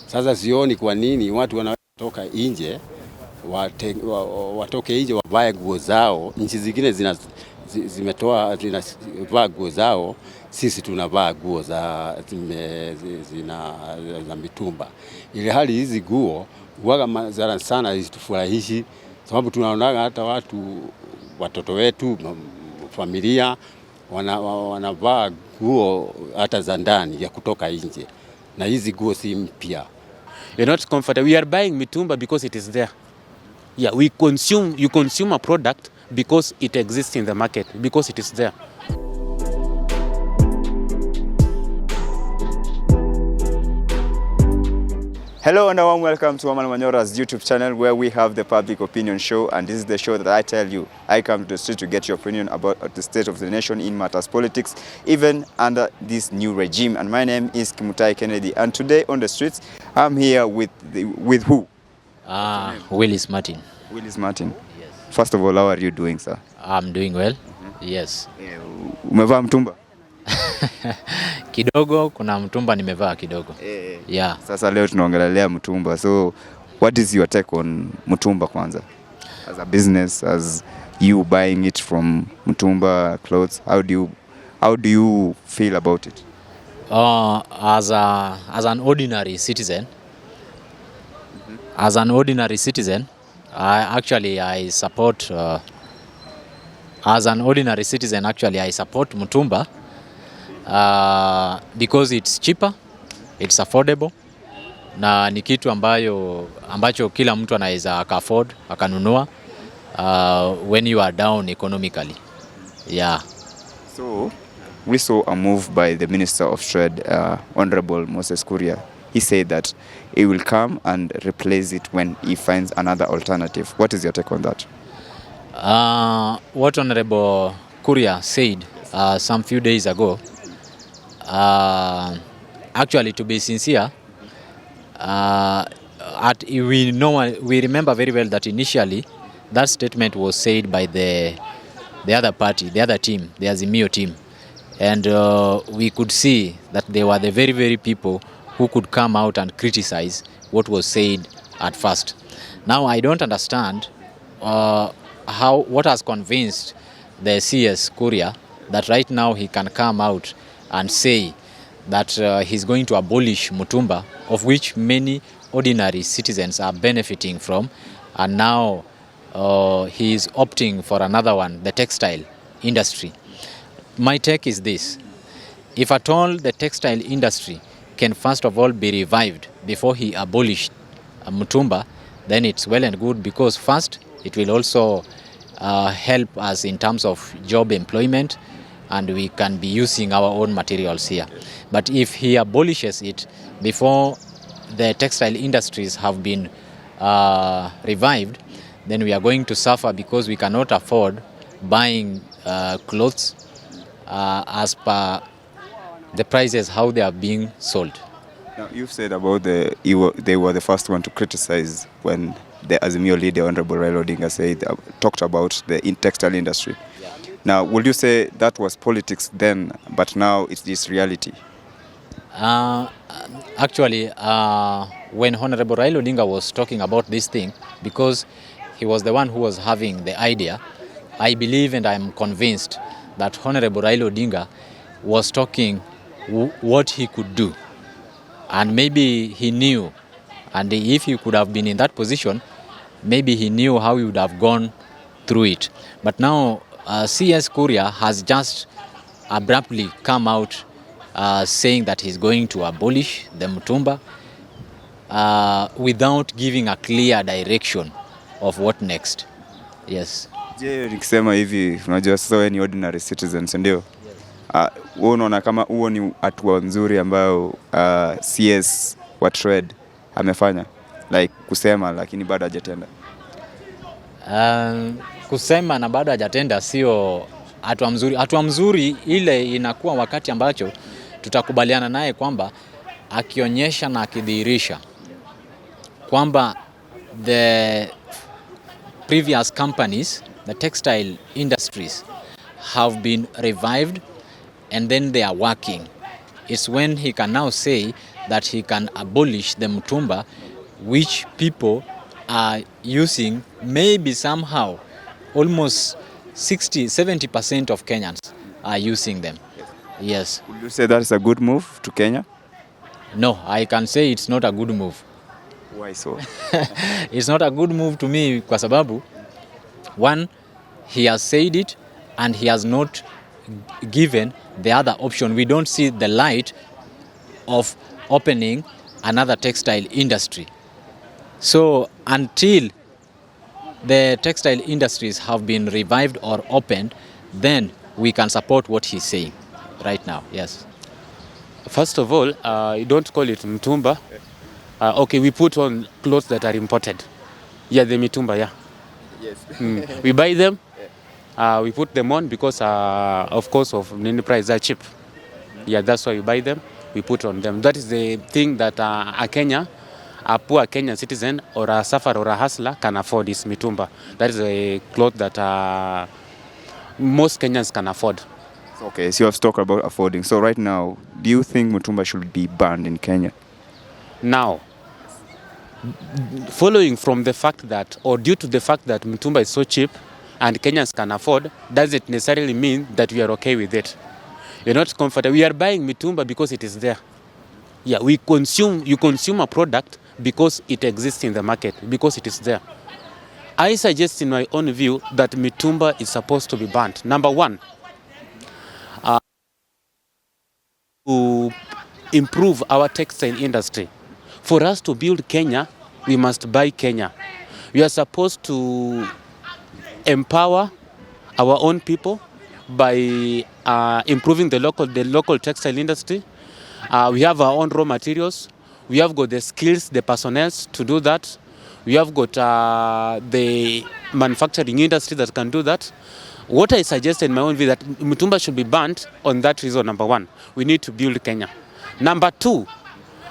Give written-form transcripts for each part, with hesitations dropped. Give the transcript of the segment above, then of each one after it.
Sasa sioni kwa nini watu wanatoka nje watoke nje wavae nguo zao. Nchi zingine zinavaa nguo zao, sisi tunavaa nguo za mitumba. Ile hali hizi nguo huaga madhara sana, isitufurahishi sababu tunaona hata watoto wetu, familia wanavaa nguo hata za ndani ya kutoka nje, na hizi nguo si mpya. You're not comfortable. We are buying mitumba because it is there. Yeah, you consume a product because it exists in the market, because it is there. Hello and a warm welcome to Herman Manyora's YouTube channel, where we have the public opinion show, and this is the show that I tell you, I come to the street to get your opinion about the state of the nation in matters politics, even under this new regime. And my name is Kimutai Kennedy, and today on the streets I'm here with who? Willis Martin. Willis Martin. Yes. First of all, how are you doing, sir? I'm doing well. Yes. Umevaa mtumba? Kidogo, kuna mtumba nimevaa kidogo. Yeah. Sasa leo tunaongelea mtumba. So what is your take on mtumba kwanza? As a business, as you buying it from mtumba clothes, how do you feel about it? As an ordinary citizen, I support mtumba because it's cheaper, it's affordable, na ni kitu ambacho kila mtu anaweza afford akanunua when you are down economically. Yeah. So we saw a move by the Minister of Trade, Honorable Moses Kuria. He said that he will come and replace it when he finds another alternative. What is your take on that? What Honorable Kuria said some few days ago, actually, to be sincere, we remember very well that initially that statement was said by the other party, the other team, the Azimio team, and we could see that they were the very, very people who could come out and criticize what was said at first. Now I don't understand what has convinced the CS Kuria that right now he can come out and say that he's going to abolish mutumba, of which many ordinary citizens are benefiting from, and now he is opting for another one, the textile industry. My take is this: if at all the textile industry can first of all be revived before he abolished mutumba, then it's well and good, because first it will also help us in terms of job employment, and we can be using our own materials here. But if he abolishes it before the textile industries have been revived, then we are going to suffer, because we cannot afford buying clothes as per the prices how they are being sold. Now, you've said about they were the first one to criticize when the Azimio leader, Honorable Raila Odinga, talked about the textile industry. Yeah. Now, would you say that was politics then, but now it's this reality? Actually, when Honorable Raila Odinga was talking about this thing, because he was the one who was having the idea, I believe and I am convinced that Honorable Raila Odinga was talking what he could do. And maybe he knew, and if he could have been in that position, maybe he knew how he would have gone through it. But now CS Kuria has just abruptly come out saying that he's going to abolish the mutumba without giving a clear direction of what next. Yes. Je, nikisema hivi, unajua sasa wewe ni ordinary citizens, ndio? Wewe unaona kama huo ni hatua nzuri ambayo CS wa trade amefanya, like kusema lakini bado hajatenda? Kusema na bado hajatenda sio hatua mzuri. Hatua mzuri ile inakuwa wakati ambacho tutakubaliana naye kwamba akionyesha na akidhihirisha kwamba the previous companies, the textile industries have been revived and then they are working. It's when he can now say that he can abolish the mutumba, which people are using, maybe somehow almost 60-70% of Kenyans are using them. Yes. Would you say that is a good move to Kenya? No, I can say it's not a good move. Why so? It's not a good move to me kwa sababu, one, he has said it and he has not given the other option. We don't see the light of opening another textile industry. So until the textile industries have been revived or opened, then we can support what he's saying right now. Yes. First of all, you don't call it mutumba. Okay, we put on clothes that are imported. Yeah, the mitumba, yeah. Yes. We buy them, we put them on because, of course, of the price are cheap. Yeah, that's why we buy them, we put on them. That is the thing that a poor Kenyan citizen or a sufferer or a hustler can afford is mitumba. That is a cloth that most Kenyans can afford. Okay, so you have talked about affording. So right now, do you think mutumba should be banned in Kenya? Now, following from the fact that, or due to the fact that mutumba is so cheap and Kenyans can afford, doesn't necessarily mean that we are okay with it. You're not comfortable. We are buying mitumba because it is there. Yeah, you consume a product because it exists in the market, because it is there. I suggest in my own view that mitumba is supposed to be banned. Number one, to improve our textile industry. For us to build Kenya, we must buy Kenya. We are supposed to empower our own people by improving the local textile industry. We have our own raw materials. We have got the skills, the personnel to do that. We have got the manufacturing industry that can do that. What I suggest in my own view that mutumba should be banned on that reason. Number one, we need to build Kenya. Number two,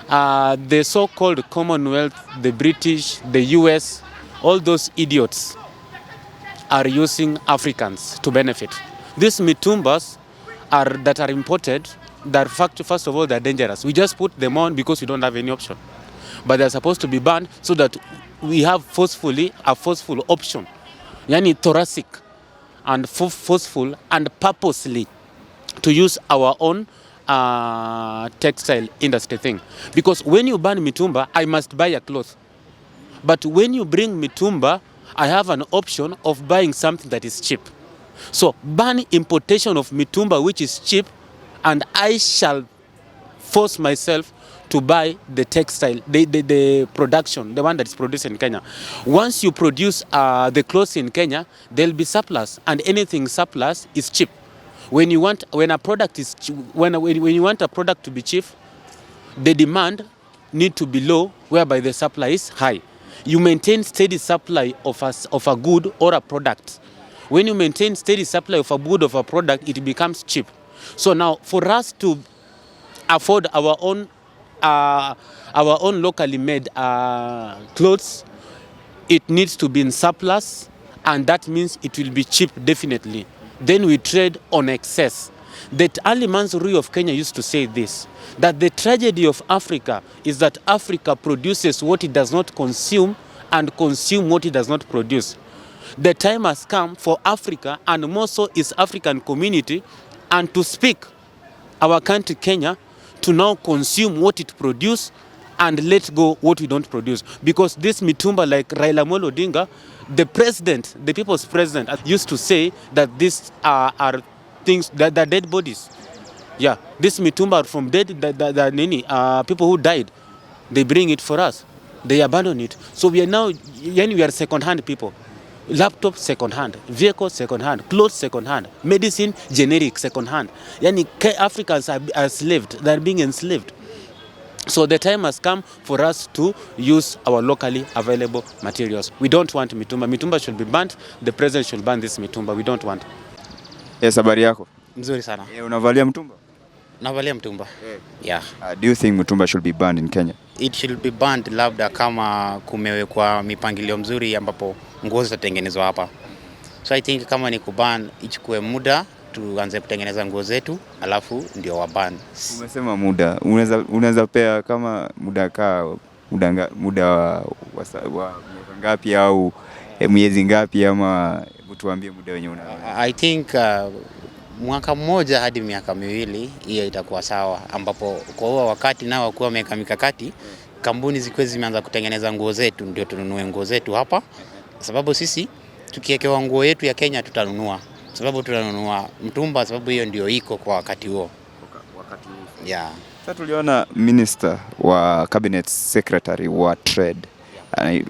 the so-called Commonwealth, the British, the US, all those idiots are using Africans to benefit. These mitumbas that are imported, first of all, they're dangerous. We just put them on because we don't have any option. But they're supposed to be banned so that we have a forceful option. Yani thoracic and forceful and purposely to use our own textile industry thing. Because when you ban mitumba, I must buy a cloth. But when you bring mitumba, I have an option of buying something that is cheap. So ban importation of mitumba, which is cheap, and I shall force myself to buy the textile, the production, the one that is produced in Kenya. Once you produce the clothes in Kenya, there'll be surplus, and anything surplus is cheap. When you want a product to be cheap, the demand need to be low, whereby the supply is high. You maintain steady supply of a good or a product. When you maintain steady supply of a good of a product, it becomes cheap. So now, for us to afford our own locally made clothes, it needs to be in surplus, and that means it will be cheap definitely. Then we trade on excess. That Ali Mansouri of Kenya used to say this, that the tragedy of Africa is that Africa produces what it does not consume and consume what it does not produce. The time has come for Africa, and more so is African community, and to speak our country Kenya to now consume what it produces and let go what we don't produce. Because this mitumba, like Raila Amolo Odinga, the president, the people's president, used to say that these are things that are dead bodies. Yeah, this mitumba are from dead, people who died. They bring it for us. They abandon it. So we are now, we are second-hand people. Laptop second-hand, vehicle second-hand, clothes second-hand, medicine generic second-hand. Africans are enslaved. They are being enslaved. So the time has come for us to use our locally available materials. We don't want mitumba. Mitumba should be banned. The president should ban this mitumba. We don't want. Yes, habari yako? Nzuri sana. Unavalia mtumba? Navalia mtumba. Yeah. Do you think mutumba should be banned in Kenya? It should be banned labda kama kumewekwa mipangilio mzuri ambapo nguo zitatengenezwa hapa. So I think kama ni kuban ichukue muda tuanze kutengeneza nguo zetu alafu ndio waban. Umesema muda, unaweza pea kama muda wa miaka ngapi au miezi ngapi, ama tuambie muda wenye I think mwaka mmoja hadi miaka miwili hiyo itakuwa sawa, ambapo kwa huo wakati nao wakuwa wameka mikakati, kampuni zikuwe zimeanza kutengeneza nguo zetu ndio tununue nguo zetu hapa, sababu sisi tukiekewa nguo yetu ya Kenya tutanunua, sababu tunanunua mtumba, sababu hiyo ndio iko kwa wakati huo. Yeah. Sasa tuliona minister wa cabinet secretary wa trade,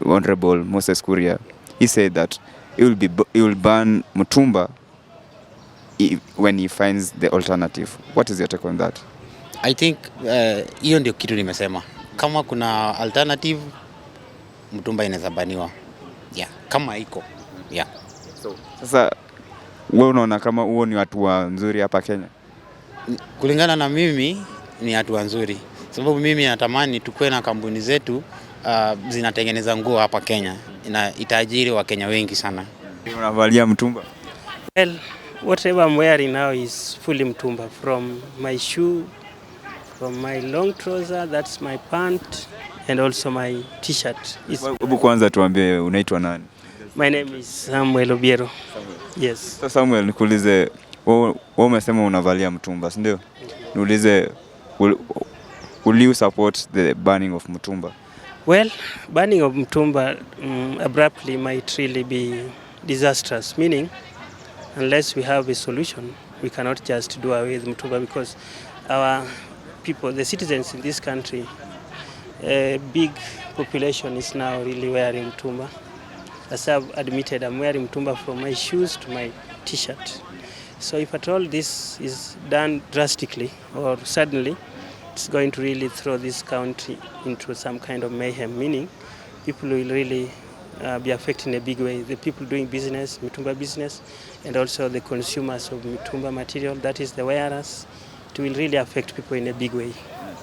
Honorable Moses Kuria, he said that he will ban mutumba when he finds the alternative. What is your take on that? I think hiyo ndio kitu nimesema. Kama kuna alternative, mtumba inaweza baniwa. Yeah, kama iko. Yeah. So, sasa wewe unaona kama huo ni hatua nzuri hapa Kenya? Kulingana na mimi ni hatua nzuri. Sababu mimi natamani tukue na kampuni zetu zinatengeneza nguo hapa Kenya. Itaajiri wa Kenya wengi sana. Unavalia mtumba? Well, whatever I'm wearing now is fully mtumba, from my shoe, from my long trouser, that's my pant, and also my t-shirt. Hebu kwanza tuambie unaitwa nani? My name is Samuel Obiero. Yes. So Samuel, nikuulize, wewe umesema unavalia mtumba, si ndio? Niulize, will you support the banning of mtumba? Well, banning of mtumba abruptly might really be disastrous, meaning unless we have a solution, we cannot just do away with mtumba, because our people, the citizens in this country, a big population is now really wearing mtumba. As I've admitted, I'm wearing mtumba from my shoes to my t-shirt. So if at all this is done drastically or suddenly, it's going to really throw this country into some kind of mayhem, meaning people will really be affected in a big way. The people doing business, mitumba business, and also the consumers of mitumba material, that is the wearers, it will really affect people in a big way.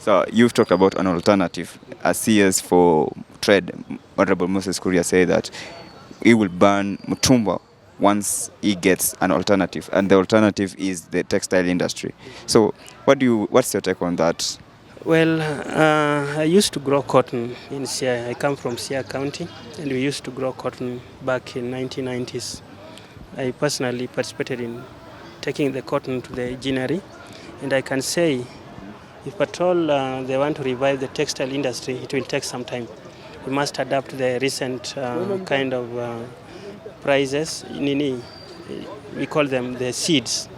So you've talked about an alternative. As CS for Trade, Honorable Moses Kuria said that he will ban mutumba once he gets an alternative, and the alternative is the textile industry. So what's your take on that? Well, I used to grow cotton in Sia. I come from Sia County, and we used to grow cotton back in 1990s. I personally participated in taking the cotton to the ginnery, and I can say, if at all they want to revive the textile industry, it will take some time. We must adapt the recent kind of prices, we call them the seeds,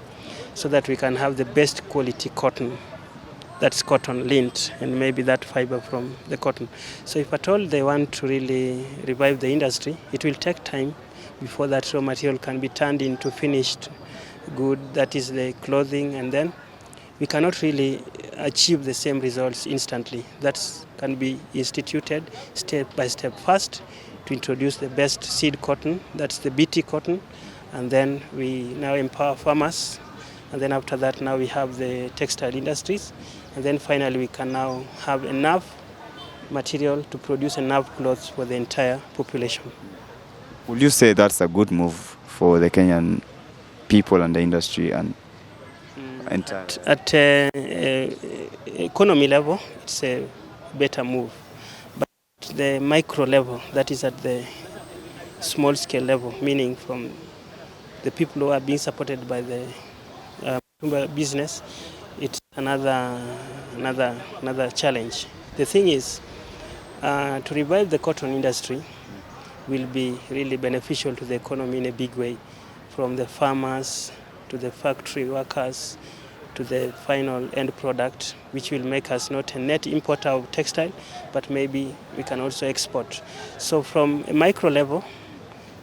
so that we can have the best quality cotton. That's cotton lint, and maybe that fiber from the cotton. So if at all they want to really revive the industry, it will take time before that raw material can be turned into finished good, that is the clothing, and then we cannot really achieve the same results instantly. That can be instituted step by step. First, to introduce the best seed cotton, that's the BT cotton, and then we now empower farmers, and then after that now we have the textile industries, and then finally we can now have enough material to produce enough clothes for the entire population. Would you say that's a good move for the Kenyan people and the industry and entire? At economy level, it's a better move. But at the micro level, that is at the small scale level, meaning from the people who are being supported by the business, it's another challenge. The thing is, to revive the cotton industry will be really beneficial to the economy in a big way, from the farmers to the factory workers to the final end product, which will make us not a net importer of textile, but maybe we can also export. So from a micro level,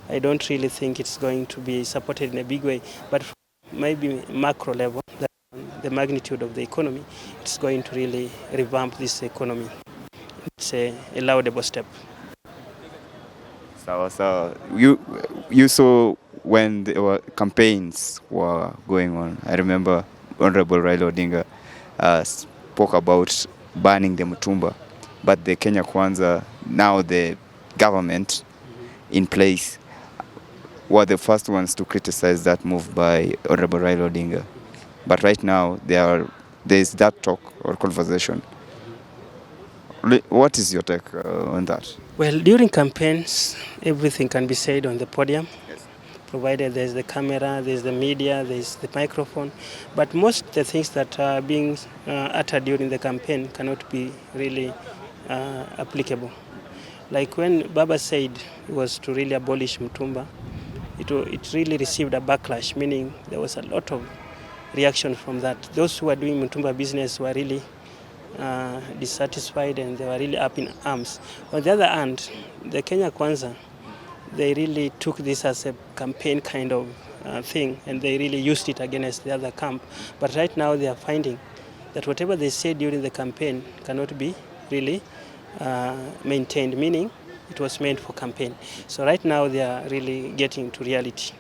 I don't really think it's going to be supported in a big way, but from maybe macro level, the magnitude of the economy, it's going to really revamp this economy. It's a laudable step. So you saw when the campaigns were going on. I remember Honorable Raila Odinga spoke about banning the mutumba, but the Kenya Kwanza, now the government in place, were the first ones to criticize that move by Honorable Raila Odinga. But right now, there is that talk or conversation. What is your take on that? Well, during campaigns, everything can be said on the podium, provided there's the camera, there's the media, there's the microphone. But most of the things that are being uttered during the campaign cannot be really applicable. Like when Baba said it was to really abolish mutumba, it really received a backlash, meaning there was a lot of reaction from that. Those who were doing mutumba business were really dissatisfied and they were really up in arms. On the other hand, the Kenya Kwanza, they really took this as a campaign kind of thing, and they really used it against the other camp. But right now they are finding that whatever they said during the campaign cannot be really maintained, meaning it was meant for campaign. So right now they are really getting to reality,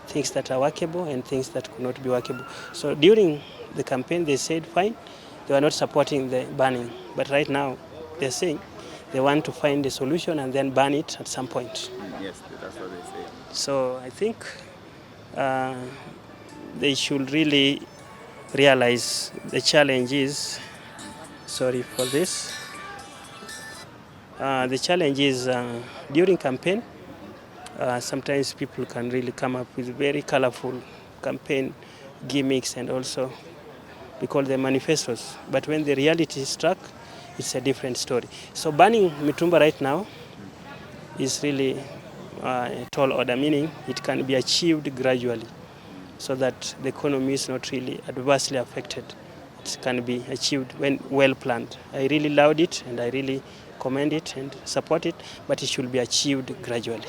things that are workable and things that could not be workable. So during the campaign they said fine, they were not supporting the banning, but right now they're saying they want to find a solution and then ban it at some point. Yes, that's what they say. So I think they should really realize the challenge is, sorry for this, the challenge is during campaign, sometimes people can really come up with very colorful campaign gimmicks and also we call them manifestos. But when the reality is struck, it's a different story. So banning mitumba right now is really a tall order, meaning it can be achieved gradually so that the economy is not really adversely affected. It can be achieved when well planned. I really loved it and I really commend it and support it, but it should be achieved gradually.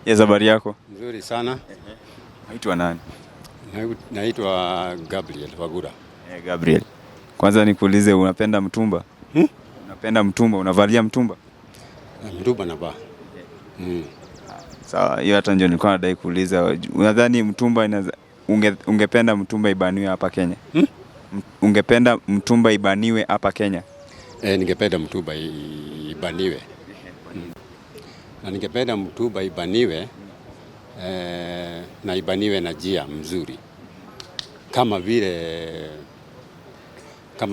Yes, habari yako? Nzuri sana. Naitwa nani? Naitwa Gabriel Wagura. Gabriel. Kwanza nikuulize, unapenda mtumba? Unapenda mtumba? Unavalia mtumba? Mtumba navaa. Sawa, hiyo hata ndio nilikuwa nadai kuuliza. Unadhani mtumba ungependa mtumba ibaniwe hapa Kenya? Ungependa mtumba ibaniwe hapa Kenya? Ningependa mtumba ibaniwe. Na ningependa mtumba ibaniwe na ibaniwe na njia mzuri. Kama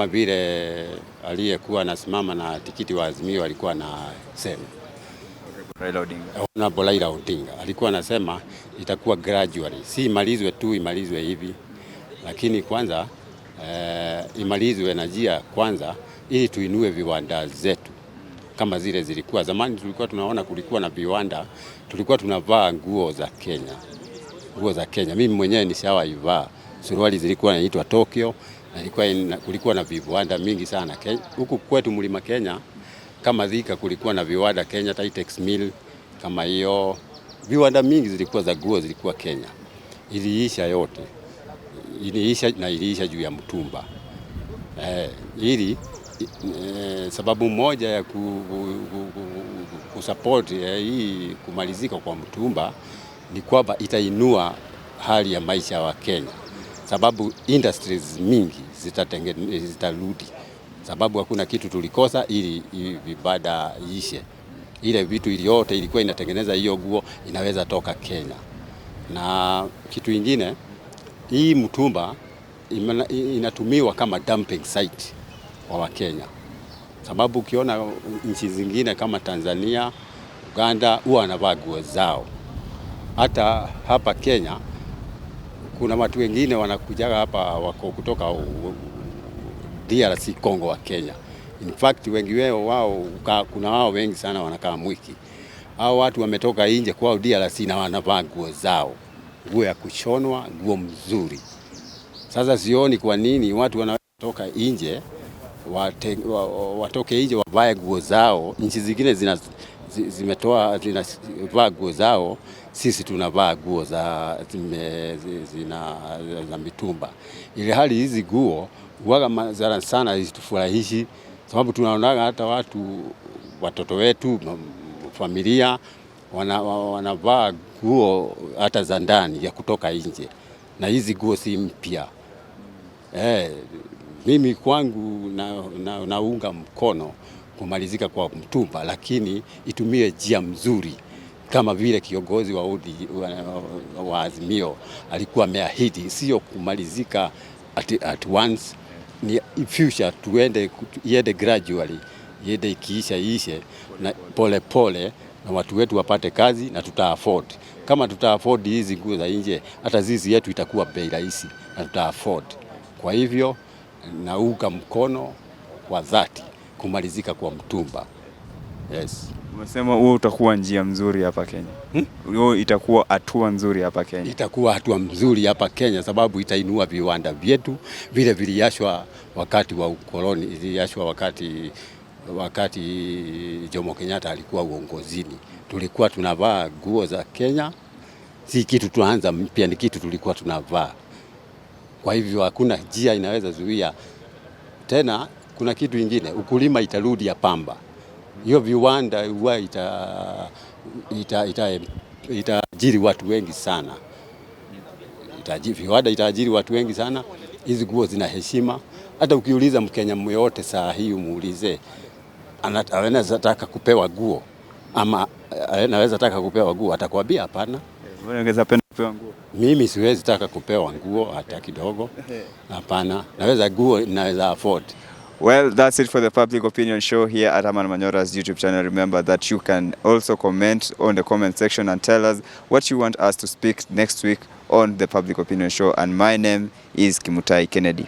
vile aliyekuwa anasimama na tikiti wa Azimio alikuwa na sema Raila Odinga alikuwa anasema itakuwa gradually, si imalizwe hivi, lakini kwanza imalizwe na njia kwanza, ili tuinue viwanda zetu kama zile zilikuwa zamani. Tulikuwa tunaona kulikuwa na viwanda, tulikuwa tunavaa nguo za Kenya. Mimi mwenyewe nishawaivaa suruali zilikuwa inaitwa Tokyo, na kulikuwa na viwanda mingi sana huku kwetu Mlima Kenya. Kama Thika kulikuwa na viwanda Kenya Titex Mill, kama hiyo viwanda mingi zilikuwa za nguo zilikuwa Kenya. Iliisha yote, iliisha juu ya mtumba. Sababu moja ya kusupport hii kumalizika kwa mtumba ni kwamba itainua hali ya maisha wa Kenya, sababu industries mingi zitarudi, sababu hakuna kitu tulikosa ili vibada ishe. Ile vitu yote ilikuwa inatengeneza hiyo nguo inaweza toka Kenya. Na kitu ingine, hii mtumba inatumiwa kama dumping site wa Kenya, sababu ukiona nchi zingine kama Tanzania, Uganda huwa wanavaa nguo zao. Hata hapa Kenya kuna watu wengine wanakujaga hapa wako kutoka DRC Congo wa Kenya. In fact wengi wao kuna wao wengi sana wanakaa Mwiki. Hao watu wametoka nje kwao DRC na wanavaa nguo zao, nguo ya kushonwa, nguo mzuri. Sasa sioni kwa nini watu wanatoka nje watoke nje wavae nguo zao. Nchi zingine zinavaa nguo zao, sisi tunavaa nguo za mitumba. Ile hali hizi nguo huwaga sana isitufurahishi, sababu tunaonaga hata watoto wetu, familia wanavaa nguo hata za ndani ya kutoka nje, na hizi nguo si mpya. Mimi kwangu naunga mkono kumalizika kwa mtumba, lakini itumie njia mzuri kama vile kiongozi wa Azimio alikuwa ameahidi, sio kumalizika at once, ni future iende gradually, iende iishe na pole pole, na watu wetu wapate kazi na tuta afford. Kama tuta afford hizi nguo za nje, hata zizi yetu itakuwa bei rahisi na tuta afford. Kwa hivyo naunga mkono wa dhati kumalizika kwa mtumba. Yes. Umesema huo utakuwa njia mzuri hapa Kenya. Huo itakuwa hatua nzuri hapa Kenya. Itakuwa hatua mzuri hapa Kenya sababu itainua viwanda vyetu vile viliashwa wakati wa ukoloni, iliashwa wakati Jomo Kenyatta alikuwa uongozini. Tulikuwa tunavaa nguo za Kenya, si kitu tuanza mpya, ni kitu tulikuwa tunavaa. Kwa hivyo hakuna njia inaweza zuia. Tena kuna kitu kingine, ukulima itarudi ya pamba. Hiyo viwanda huwa itaajiri watu wengi sana. Viwanda itaajiri watu wengi sana. Hizi nguo zina heshima. Hata ukiuliza Mkenya mmoja saa hii umuulize anaweza taka kupewa nguo ama anaweza taka kupewa nguo, atakwambia hapana. Wewe ungeweza penda kupewa nguo? Mimi siwezi taka kupewa nguo hata kidogo. Hapana. Naweza afford. Well, that's it for the public opinion show here at Herman Manyora's YouTube channel. Remember that you can also comment on the comment section and tell us what you want us to speak next week on the public opinion show. And my name is Kimutai Kennedy.